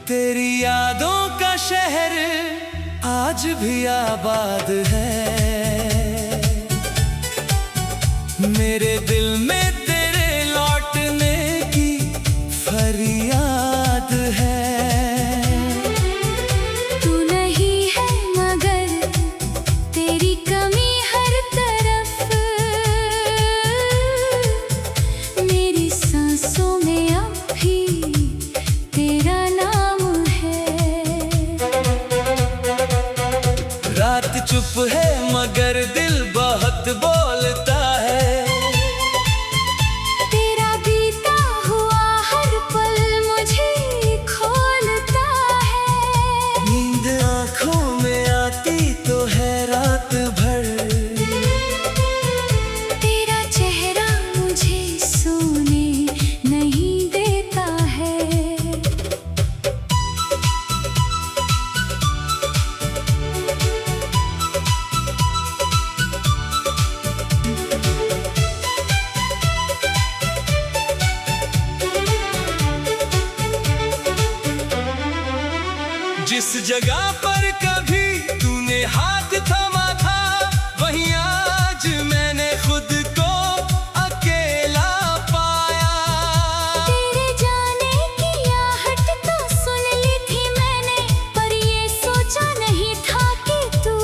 तेरी यादों का शहर आज भी आबाद है। मेरे दिल में तेरे लौटने की फरियाद है। तू नहीं है मगर तेरी कमी हर तरफ, मेरी सांसों में अब भी तेरा नाम है। रात चुप है मगर दिल बहुत बोलता है। तेरा बीता हुआ हर पल मुझे खोलता है। नींद आँखों में आती तो है रात भर। तेरा चेहरा मुझे सोने नहीं देता है। जिस जगह पर कभी तूने हाथ थमा था, वहीं आज मैंने खुद को अकेला पाया। तेरे जाने की आहट तो सुन ली थी मैंने, पर ये सोचा नहीं था कि तू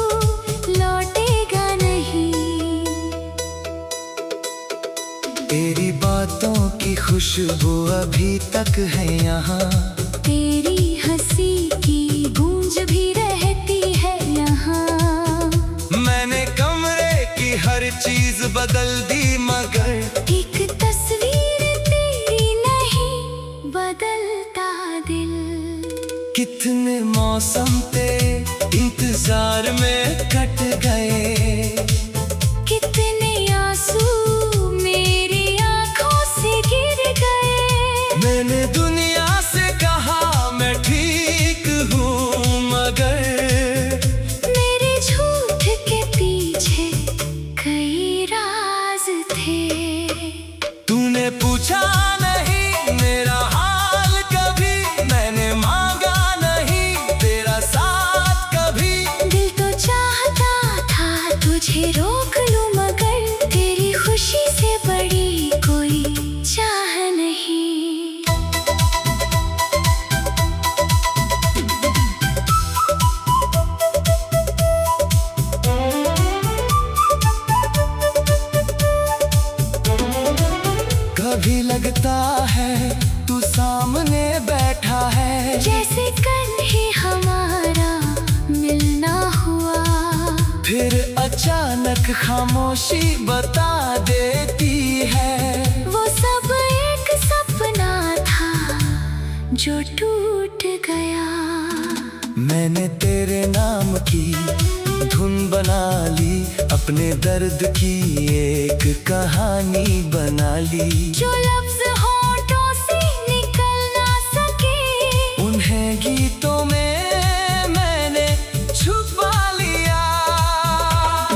लौटेगा नहीं। तेरी बातों की खुशबू अभी तक है यहाँ। तेरी हंसी की गूंज भी रहती है यहाँ। मैंने कमरे की हर चीज बदल दी मगर एक तस्वीर तेरी नहीं बदलता दिल। कितने मौसम तेरे इंतजार में कट गए। कितने आंसू मेरी आंखों से गिर गए। मैंने दुनिया से कहा मैं ठीक हूँ मगर मेरे झूठ के पीछे कई राज थे। तूने पूछा नहीं मेरा हाल कभी, मैंने मांगा नहीं तेरा साथ कभी। दिल तो चाहता था तुझे रोक लूं मगर तेरी खुशी से बड़ी कोई चाह नहीं। कभी लगता है तू सामने बैठा है, जैसे कल ही हमारा मिलना हुआ। फिर अचानक खामोशी बता देती है। वो सब एक सपना था जो टूट गया। मैंने तेरे नाम की धुन बना ली, अपने दर्द की एक कहानी बना ली। जो लफ्ज होठों से निकल ना सके, उन्हें गीतों में मैंने छुपा लिया।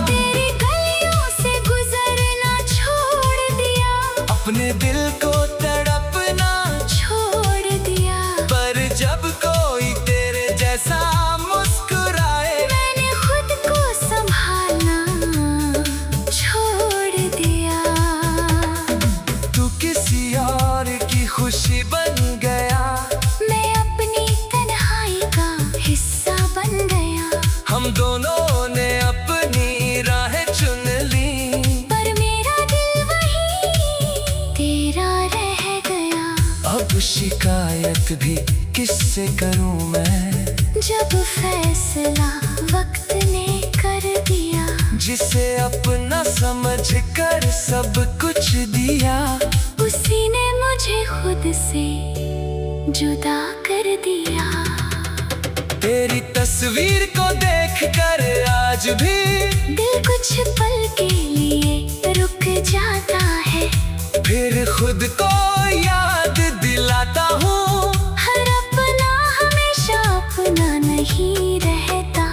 तेरी गलियों से गुजरना छोड़ दिया। अपने दिल को तड़पना छोड़ दिया। पर जब कोई तेरे जैसा मुस्कुराए, मैंने खुद को संभालना छोड़ दिया। तू किसी और की खुशी बन गया। मैं अपनी तन्हाई का हिस्सा बन गया। हम दोनों ने अपनी राहें चुन ली, पर मेरा दिल वही तेरा रह गया। अब शिकायत भी किससे करूं मैं, जब फैसला वक्त ने कर दिया। जिसे अपना समझ कर सब कुछ दिया, उसी ने मुझे खुद से जुदा कर दिया। तेरी तस्वीर को देखकर आज भी दिल कुछ पल के लिए रुक जाता है। फिर खुद को याद दिलाता हूँ, हर अपना हमेशा अपना नहीं रहता।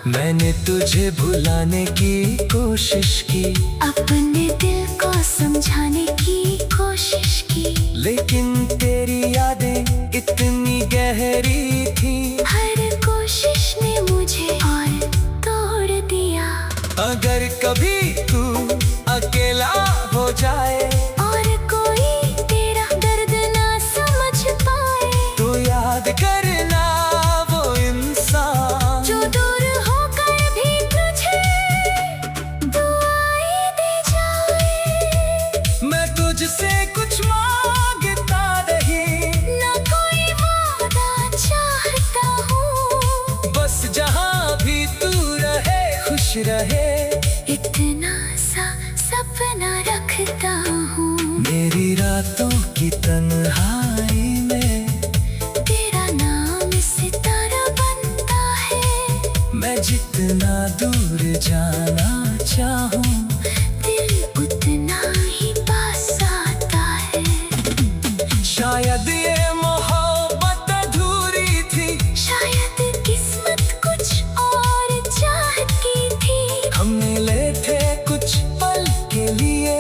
मैंने तुझे भुलाने की कोशिश की, अपने दिल को समझाने की कोशिश की, लेकिन तेरी यादें इतनी गहरी थी। हर कोशिश ने मुझे और तोड़ दिया। अगर कभी तू अकेला हो जाए और कोई तेरा दर्द ना समझ पाए, तो याद करना वो इंसान जो दूर होकर भी तुझे दुआएं दे जाए। मैं तुझसे कुछ मांगता नहीं, ना कोई वादा चाहता हूँ, बस जहाँ भी तू रहे खुश रहे। इतना सा सपना रखता हूँ। मेरी रातों की तन्हाई में तेरा नाम सितारा बनता है। मैं जितना दूर जाना चाहूँ, दिल उतना ही पास आता है। शायद ये मोहब्बत अधूरी थी, शायद किस्मत कुछ और चाहती थी। हम मिले थे कुछ पल के लिए,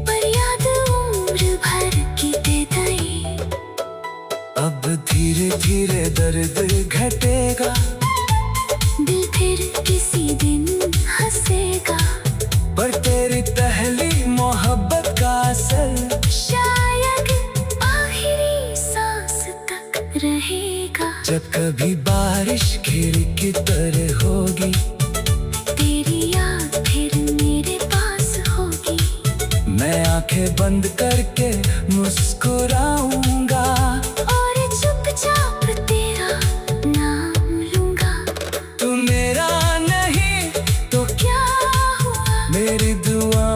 पर याद उम्र भर की दे गई। अब धीरे धीरे दर्द घटेगा, दिल फिर किसी दिन हंसेगा। पर तेरी पहली मोहब्बत का असर शायद आखिरी सांस तक रहेगा। जब कभी बारिश खिड़की की तरह होगी, तेरी याद फिर मेरे पास होगी। मैं आंखें बंद करके मुस्कुराऊंगा और चुपचाप तेरा नाम लूंगा। तू मेरा नहीं तो क्या हुआ मेरी दुआ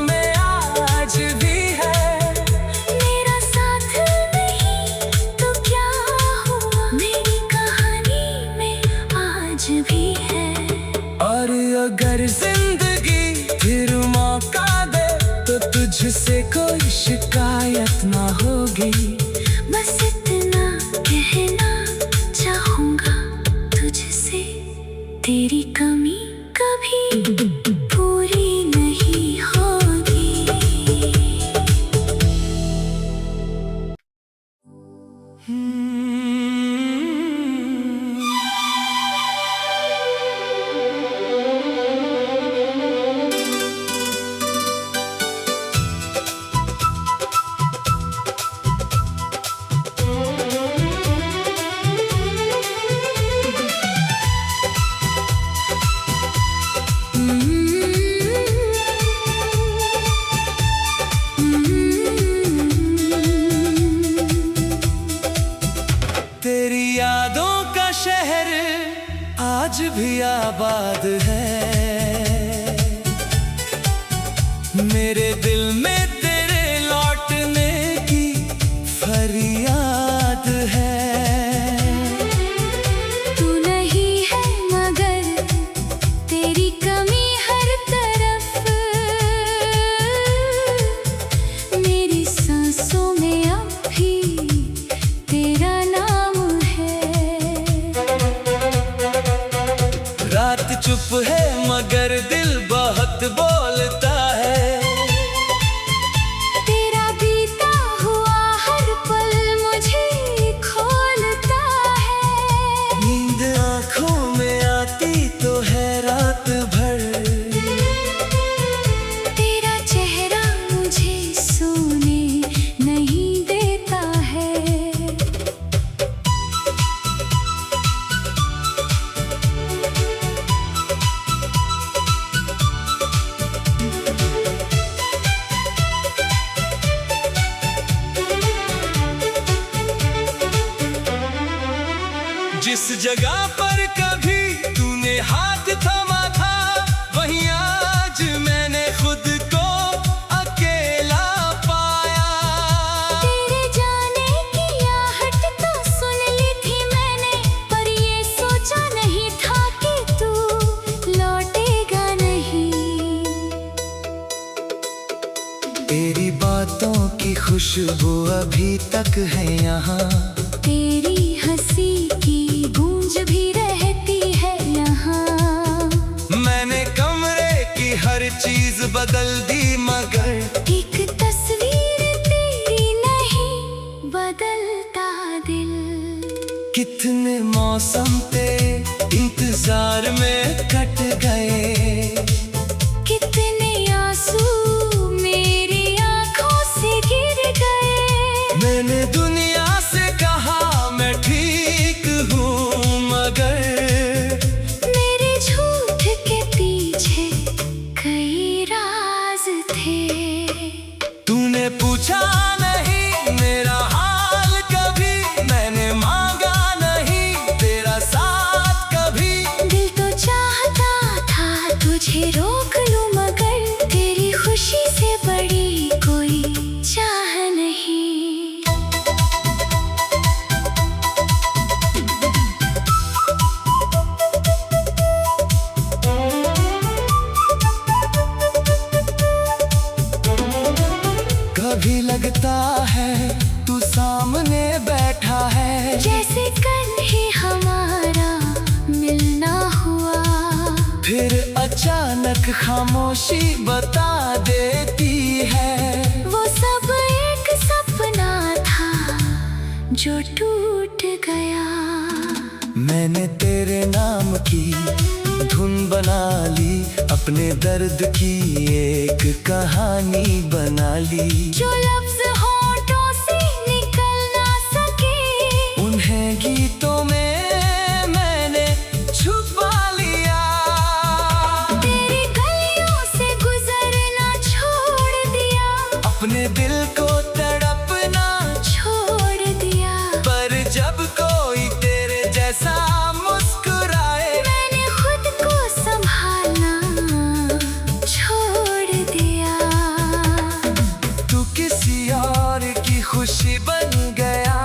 में आज भी है। मेरा साथ नहीं तो क्या हुआ, मेरी कहानी में आज भी है। और अगर जिंदगी फिर मौका दे, तो तुझसे कोई शिकायत ना होगी। बस इतना कहना चाहूंगा तुझसे, तेरी कमी कभी पूरी नहीं होगी। तेरी यादों का शहर आज भी आबाद है। मेरे दिल में तेरे लौटने की फरियाद है। तू नहीं है मगर तेरी कमी हर तरफ, मेरी सांसों में अब भी तेरा नाम है। रात चुप है मगर दिल बहुत बोलता है। तेरा बीता हुआ हर पल मुझे खोलता है। नींद आँखों में आती तो है रात भर। तेरा चेहरा मुझे सोने नहीं देता है। जिस जगह पर कभी तूने हाथ थमा था, वहीं आज मैंने खुद को अकेला पाया। तेरे जाने की आहट खुशबू अभी तक है यहाँ, तेरी हंसी की गूंज भी रहती है यहाँ। मैंने कमरे की हर चीज बदल दी मगर एक तस्वीर तेरी नहीं बदलता दिल। कितने मौसम तेरे इंतजार में कट गए, कितने आंसू मेरी आंखों से गिर गए। मैंने दुनिया से कहा मैं ठीक हूँ मगर मेरे झूठ के पीछे कई राज थे। तूने पूछा नहीं मेरा हाल कभी, मैंने मांगा नहीं तेरा साथ कभी। दिल तो चाहता था तुझे रोक लूं मगर तेरी खुशी से बड़ी कोई चाह नहीं। कभी लगता है तू सामने बैठा है, जैसे कल ही हमारा मिलना हुआ। फिर अचानक खामोशी बता देती है वो सब एक सपना था जो टूट गया। मैंने तेरे नाम की धुन बना ली, अपने दर्द की एक कहानी बना ली। जो लफ्ज होठों से निकल ना सके उन्हें गीतों में मैंने छुपा लिया। तेरी गलियों से गुजरना छोड़ दिया, अपने दिल को तड़पना छोड़ दिया। पर जब कोई तेरे जैसा मुस्कुराए मैंने खुद को संभालना छोड़ दिया। तू किसी और की खुशी बन गया,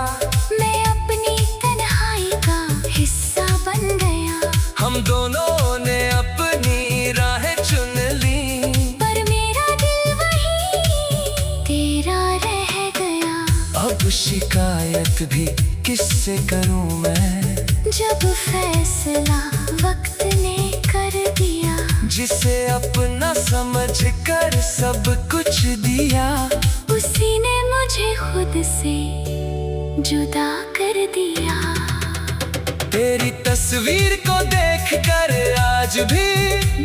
मैं अपनी तन्हाई का हिस्सा बन गया। हम दोनों ने अपनी राह चुन ली, पर मेरा दिल वही तेरा रह गया। अब शिकायत भी किससे करूं मैं, जब फैसला वक्त ने कर दिया। जिसे अपना समझ कर सब कुछ दिया, उसी ने मुझे खुद से जुदा कर दिया। तेरी तस्वीर को देखकर आज भी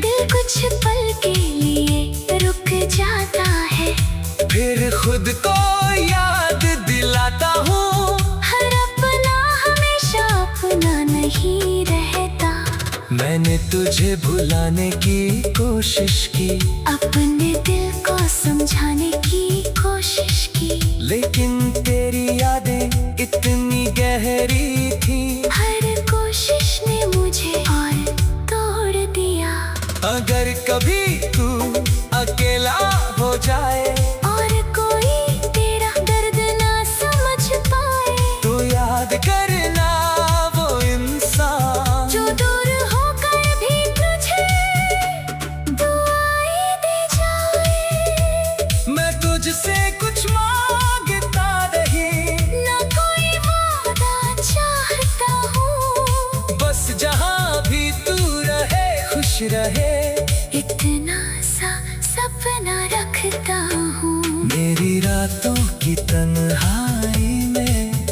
दिल कुछ पल के लिए रुक जाता है। फिर खुद को याद दिलाता हूँ, हर अपना हमेशा अपना नहीं रहता। मैंने तुझे भुलाने की कोशिश की, अपने दिल को समझाने की कोशिश की। लेकिन तेरी यादें इतनी गहरी थी, हर कोशिश ने मुझे और तोड़ दिया। अगर कभी तू अकेला हो जाए और कोई तेरा दर्द ना समझ पाए, तो याद करना वो इंसान जो दूर होकर भी तुझे दुआएं दे जाए। मैं तुझसे कुछ मांगता नहीं, ना कोई वादा चाहता हूँ, बस जहाँ भी तू रहे खुश रहे। इतना सा सपना रखता हूँ। मेरी रातों की तन्हाई में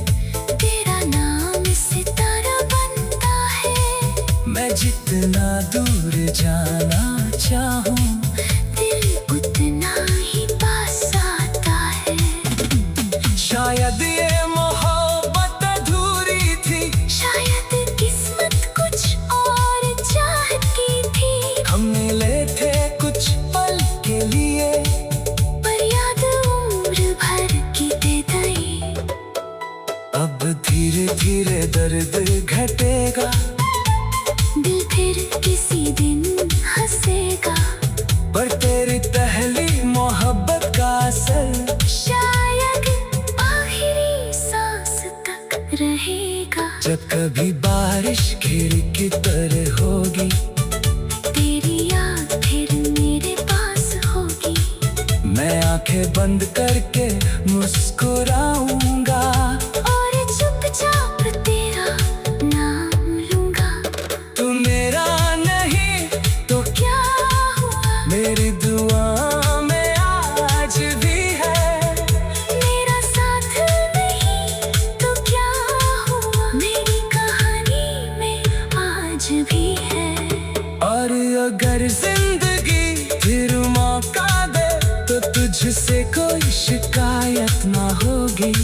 तेरा नाम सितारा बनता है। मैं जितना दूर जाना चाहूँ, दिल उतना ही पास आता है। शायद ये मोहब्बत अधूरी थी, शायद किस्मत कुछ और चाहती थी। हम मिले थे कुछ पल के लिए, पर याद उम्र भर की दे गई। अब धीरे धीरे दर्द घटेगा, दिल फिर किसी दिन हंसेगा। पर तेरी पहली मोहब्बत का असर शायद आखिरी सांस तक रहेगा। जब कभी बारिश घिर की तरह होगी, तेरी याद फिर मेरे पास होगी। मैं आंखें बंद करके मुस्कुराऊंगा और चुपचाप तेरा नाम लूंगा। तू मेरा नहीं तो क्या हुआ मेरी दुआ में आज भी है। मेरा साथ नहीं तो क्या हुआ मेरी कहानी में आज भी है। और अगर जिंदगी फिर मौका दे तो तुझसे कोई शिकायत ना होगी।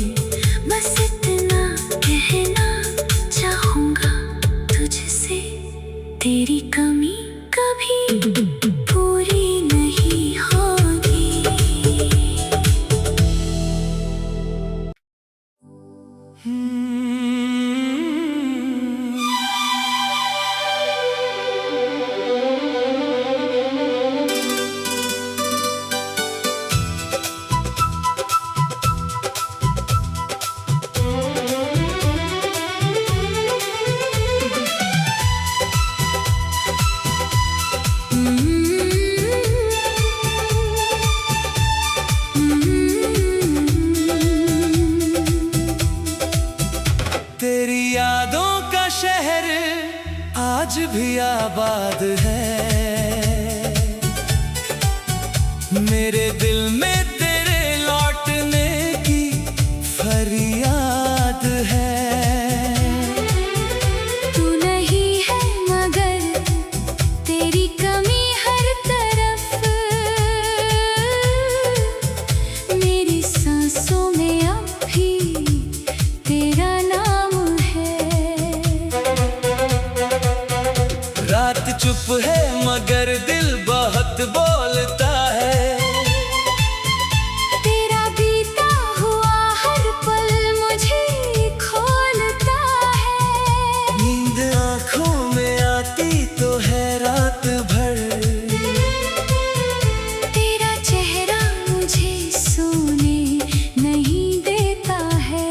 बस इतना कहना चाहूंगा तुझसे, तेरी कमी कभी पूरी नहीं होगी। तेरी यादों का शहर आज भी आबाद है। मेरे दिल में तेरे लौटने की फरियाद है। तू नहीं है मगर तेरी कमी हर तरफ, मेरी सांसों में अब भी तेरा नाम है। रात चुप है मगर दिल बहुत बोलता है। तेरा बीता हुआ हर पल मुझे खोलता है। नींद आँखों में आती तो है रात भर। तेरा चेहरा मुझे सोने नहीं देता है।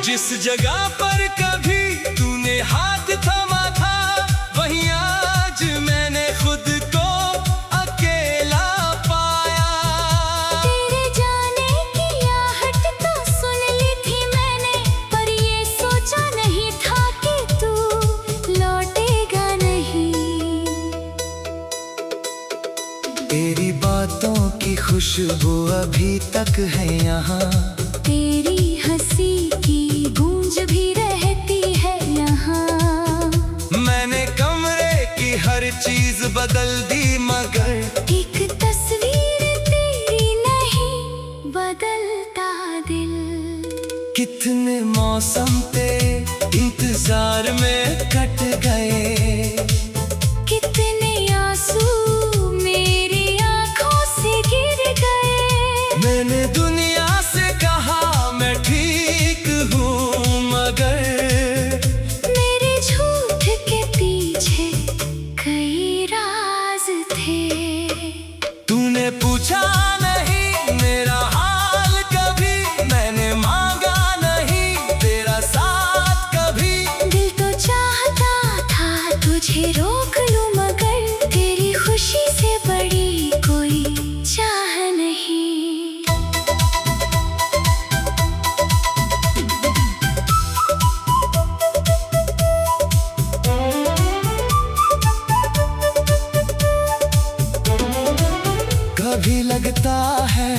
जिस जगह पर कभी तूने हाथ थमा था वहीं आज मैंने खुद को अकेला पाया। तेरे जाने की आहट तो सुन ली थी मैंने, पर ये सोचा नहीं था कि तू लौटेगा नहीं। तेरी बातों की खुशबू अभी तक है यहाँ। तेरी हंसी की गूंज भी रहती है यहाँ। मैंने कमरे की हर चीज बदल दी मगर एक तस्वीर तेरी नहीं बदलता दिल। कितने मौसम तेरे इंतजार में कट गए। कितने आंसू मेरी आंखों से गिर गए। मैंने दुनिया से कहा मैं ठीक हूँ मगर मेरे झूठ के पीछे कई राज थे। तूने पूछा नहीं मेरा हाल कभी, मैंने मांगा नहीं तेरा साथ कभी। दिल तो चाहता था तुझे रोक लूं मगर तेरी खुशी से बड़ी कोई चाह नहीं। कभी लगता है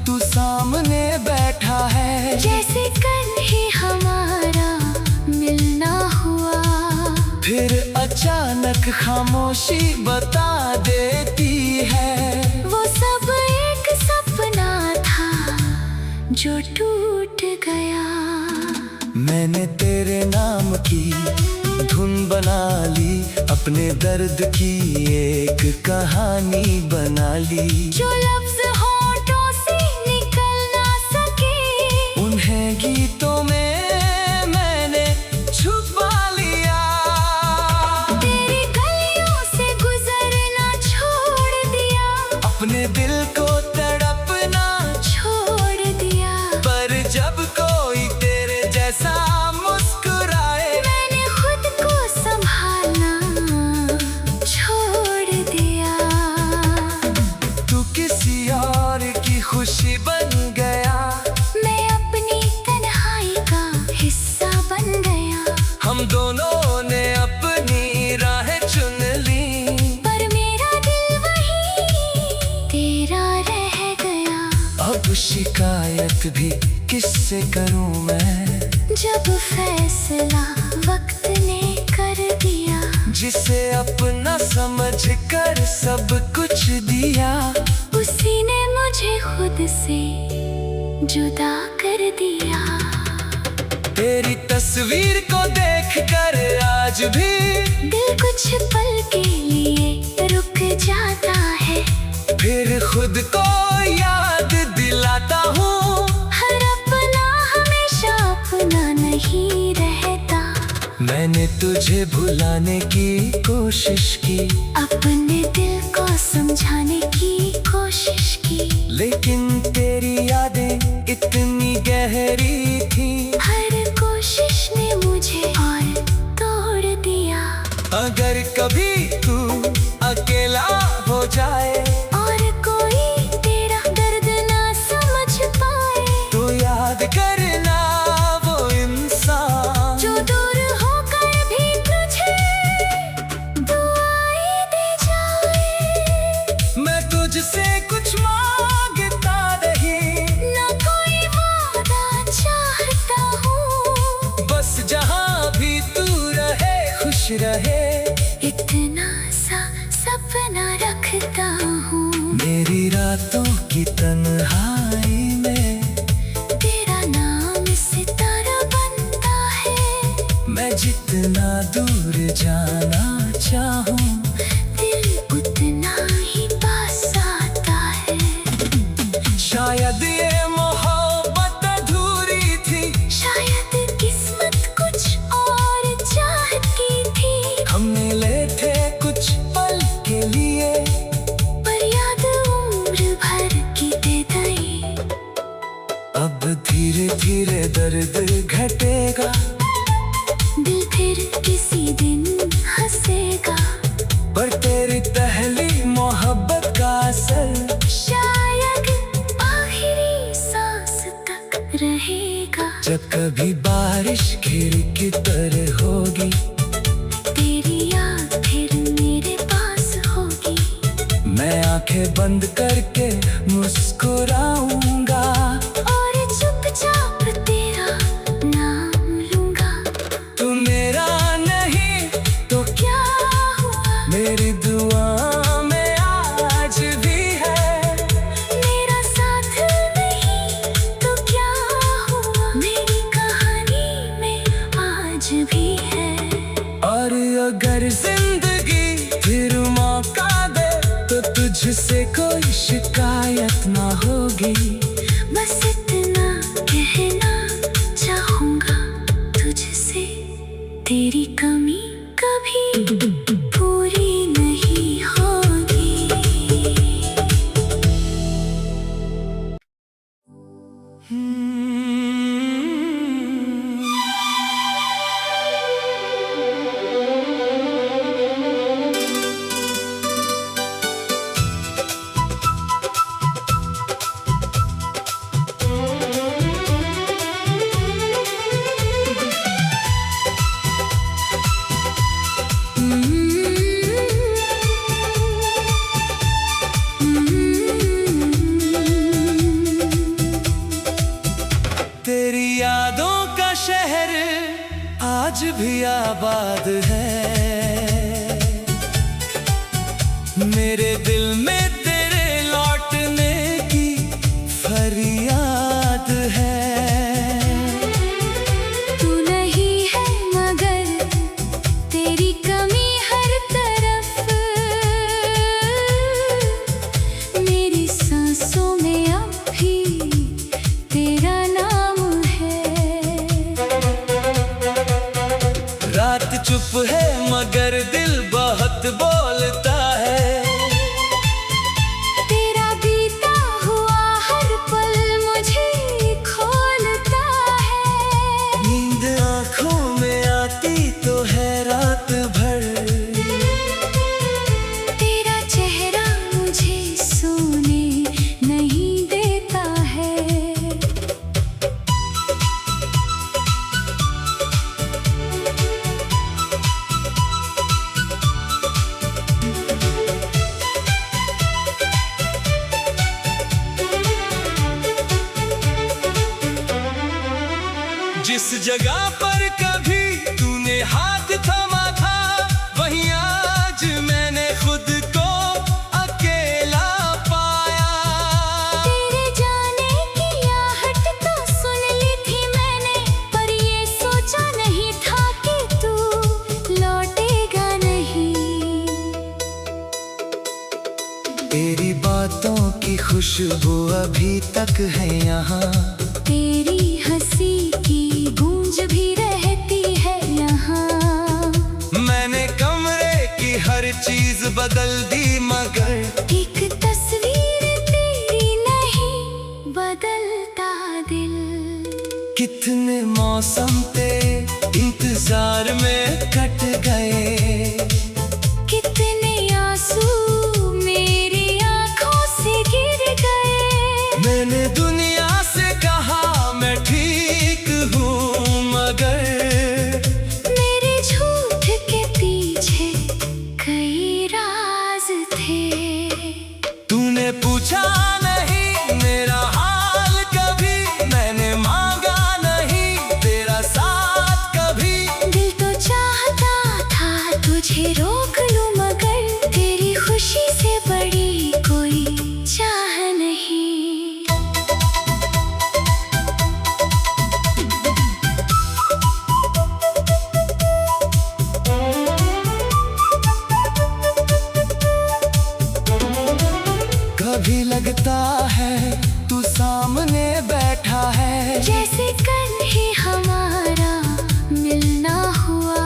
तू सामने बैठा है। जैसे कल ही हमारा मिलना हुआ। फिर अचानक खामोशी बता देती है वो सब एक सपना था जो टूट गया। मैंने तेरे नाम की धुन बना ली, अपने दर्द की एक कहानी बना ली। जो लफ्ज होठों से निकल ना सके उन्हें गीतों में मैंने छुपा लिया। तेरी गलियों से गुजरना छोड़ दिया। किससे करूं मैं, जब फैसला वक्त ने कर दिया, जिसे अपना समझ कर सब कुछ दिया, उसी ने मुझे खुद से जुदा कर दिया। तेरी तस्वीर को देखकर आज भी दिल कुछ पल के लिए रुक जाता है, फिर खुद को याद दिलाता हूँ। हर अपना हमेशा अपना नहीं रहता। मैंने तुझे भुलाने की कोशिश की, अपने दिल को समझाने की कोशिश की, लेकिन तेरी यादें इतनी गहरी थी। हर कोशिश ने मुझे और तोड़ दिया। अगर कभी तू अकेला हो जाए और कोई तेरा दर्द ना समझ पाए, तो याद करना वो इंसान जो दूर होकर भी तुझे दुआएं दे जाए। मैं तुझसे कुछ मांगता नहीं, ना कोई वादा चाहता हूँ, बस जहाँ भी तू रहे खुश रहे। इतना सा सपना रखता हूँ। मेरी रातों की तन्हाई में तेरा नाम सितारा बनता है। मैं जितना दूर जाना चाहूँ, दिल उतना ही पास आता है। शायद ये मोहब्बत अधूरी थी, शायद किस्मत कुछ और चाहती थी। हम मिले थे कुछ पल के लिए, पर याद उम्र भर की दे गई। अब धीरे धीरे दर्द घटेगा, दिल फिर किसी दिन हंसेगा। पर तेरी पहली मोहब्बत का असर शायद आखिरी सांस तक रहेगा। जब कभी बारिश घिर की तरह होगी, तेरी याद फिर मेरे पास होगी। मैं आंखें बंद करके मुस्कुराऊंगा और चुपचाप तेरा नाम लूंगा। तू मेरा नहीं तो क्या हुआ मेरी दुआ में आज भी है। मेरा साथ नहीं तो क्या हुआ, मेरी कहानी में आज भी है। और अगर जिंदगी फिर मौका दे, तो तुझसे कोई शिकायत ना होगी। बस इतना कहना चाहूंगा तुझसे, तेरी कमी कभी पूरी नहीं होगी। तेरी यादों का शहर आज भी आबाद है। मेरे दिल में तेरे लौटने की फरियाद है। तू नहीं है मगर तेरी कमी हर तरफ, मेरी सांसों में अब भी तेरा नाम है। रात चुप है मगर दिल बहुत बोलता है। जिस जगह पर कभी तूने हाथ थमा था, वहीं आज मैंने खुद को अकेला पाया। तेरे जाने की आहट तो सुन ली थी मैंने, पर ये सोचा नहीं था कि तू लौटेगा नहीं। तेरी बातों की खुशबू अभी तक है यहाँ, तेरी हंसी की गूंज भी रहती है यहाँ। मैंने कमरे की हर चीज बदल दी, मगर एक तस्वीर तेरी नहीं बदलता दिल। कितने मौसम तेरे इंतजार में कट गए, कितने आंसू मेरी आंखों से गिर गए। मैंने दुनिया से कहा मैं ठीक हूँ, मगर मेरे झूठ के पीछे कई राज थे। तूने पूछा नहीं मेरा हाल कभी, मैंने मांगा नहीं तेरा साथ कभी। दिल तो चाहता था तुझे रोक लूं, मगर तेरी खुशी से बड़ी कोई चाह नहीं। कभी लगता है तू सामने बैठा है, जैसे कल ही हमारा मिलना हुआ।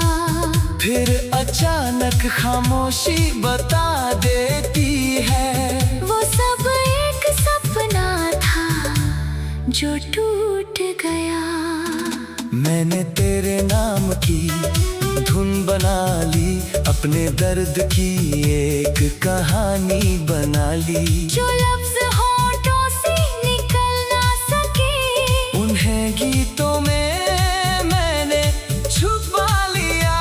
फिर अचानक खामोशी बता देती है, वो सब एक सपना था जो टूट गया। मैंने तेरे नाम की धुन बना ली, अपने दर्द की एक कहानी बना ली। जो लफ्ज होठों से निकल ना सके, उन्हें गीतों में मैंने छुपा लिया।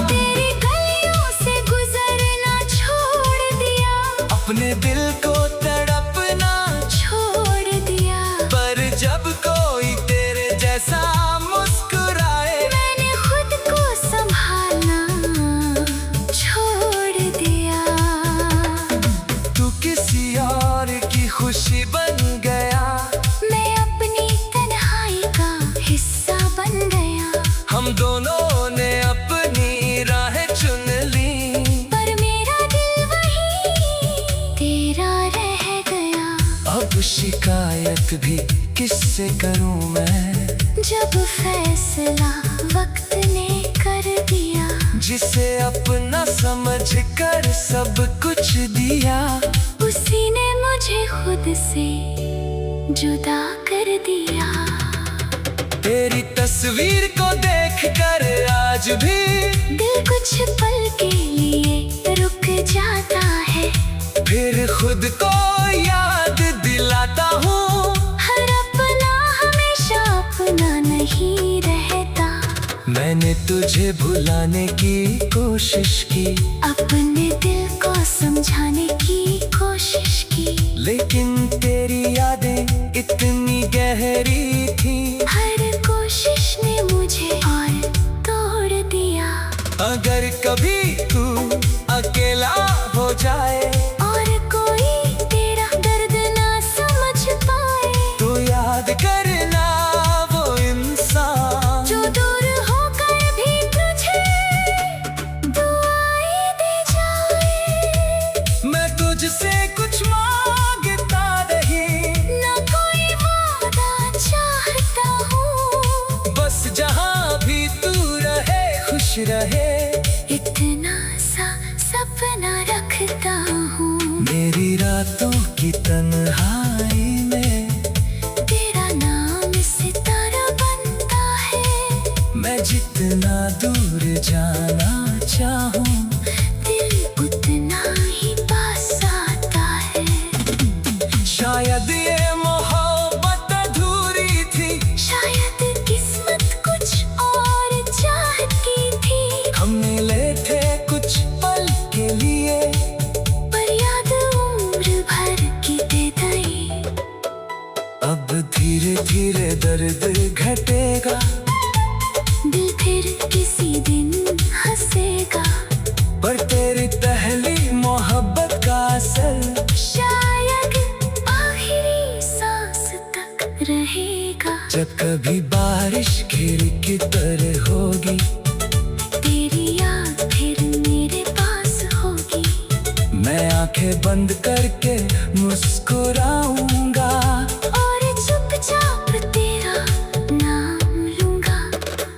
तेरी गलियों से गुजरना छोड़ दिया, अपने दिल को तड़पना छोड़ दिया। पर जब कोई तेरे जैसा मुस्कुराए, मैंने खुद को संभालना छोड़ दिया। तू किसी और की खुशी बन गया, मैं अपनी तन्हाई का हिस्सा बन गया। हम दोनों ने अपनी राह चुन ली, पर मेरा दिल वही तेरा रह गया। अब शिकायत भी किससे करूं मैं, जब फैसला वक्त ने कर दिया। जिसे अपना समझ कर सब कुछ दिया, उसी ने मुझे खुद से जुदा कर दिया। तेरी तस्वीर को देखकर आज भी दिल कुछ पल के लिए रुक जाता है, फिर खुद को याद दिलाता हूँ। हर अपना हमेशा अपना नहीं रहता। मैंने तुझे भुलाने की कोशिश की, अपने दिल को समझाने की कोशिश की, लेकिन तेरी यादें इतनी गहरी थी। हर कोशिश ने मुझे और तोड़ दिया। अगर कभी तू अकेला हो जाए, और कोई तेरा दर्द ना समझ पाए, तो याद करना वो इंसान जो दूर होकर भी तुझे दुआएं दे जाए। मैं तुझसे कुछ मांगता नहीं, ना कोई वादा चाहता हूँ, बस जहाँ भी तू रहे खुश रहे। इतना सा सपना रखता हूँ, मेरी रातों की तन्हाई में तेरा नाम सितारा बनता है। मैं जितना दूर जाना चाहूँ, दिल उतना ही पास आता है। शायद ये मोहब्बत अधूरी थी, शायद किस्मत कुछ और चाहती थी। हमने ले थे कुछ पल के लिए, पर याद उम्र भर की दे गई। अब धीरे धीरे धीरे दर्द घटेगा, दिल फिर किसी दिन हंसेगा। पर तेरी पहली मोहब्बत का असर शायद आखिरी सांस तक रहेगा। जब कभी बारिश गिर की तरह होगी, तेरी याद फिर मेरे पास होगी। मैं आंखें बंद करके मुस्कुराऊंगा और चुपचाप तेरा नाम लूंगा।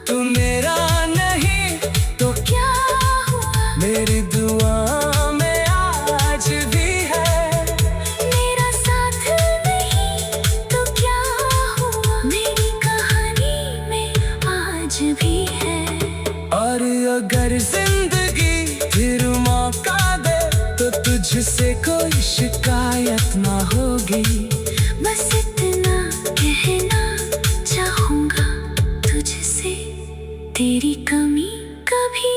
तू मेरा नहीं तो क्या हुआ मेरी दुआ में आज भी है। मेरा साथ नहीं तो क्या हुआ, मेरी कहानी में आज भी है। और अगर जिंदगी फिर मौका दे तो तुझसे कोई शिकायत ना होगी। बस इतना कहना चाहूंगा तुझसे, तेरी कमी कभी